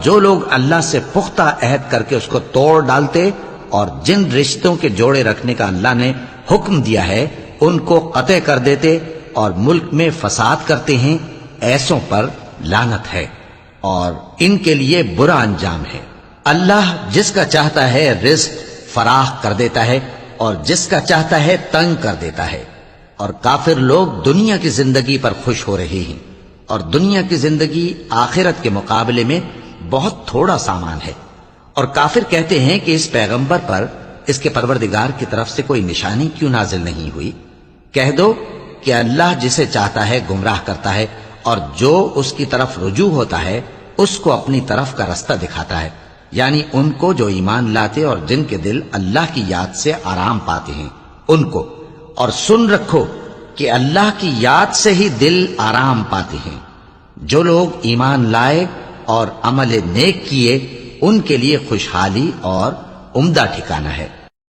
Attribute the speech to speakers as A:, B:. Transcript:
A: جو لوگ اللہ سے پختہ عہد کر کے اس کو توڑ ڈالتے اور جن رشتوں کے جوڑے رکھنے کا اللہ نے حکم دیا ہے ان کو قطع کر دیتے اور ملک میں فساد کرتے ہیں، ایسوں پر لعنت ہے اور ان کے لیے برا انجام ہے۔ اللہ جس کا چاہتا ہے رزق فراخ کر دیتا ہے اور جس کا چاہتا ہے تنگ کر دیتا ہے، اور کافر لوگ دنیا کی زندگی پر خوش ہو رہے ہیں، اور دنیا کی زندگی آخرت کے مقابلے میں بہت تھوڑا سامان ہے۔ اور کافر کہتے ہیں کہ اس پیغمبر پر اس کے پروردگار کی طرف سے کوئی نشانی کیوں نازل نہیں ہوئی؟ کہہ دو کہ اللہ جسے چاہتا ہے گمراہ کرتا ہے، اور جو اس کی طرف رجوع ہوتا ہے اس کو اپنی طرف کا رستہ دکھاتا ہے، یعنی ان کو جو ایمان لاتے اور جن کے دل اللہ کی یاد سے آرام پاتے ہیں ان کو۔ اور سن رکھو کہ اللہ کی یاد سے ہی دل آرام پاتے ہیں۔ جو لوگ ایمان لائے اور عمل نیک کیے ان کے لیے خوشحالی اور عمدہ ٹھکانہ ہے۔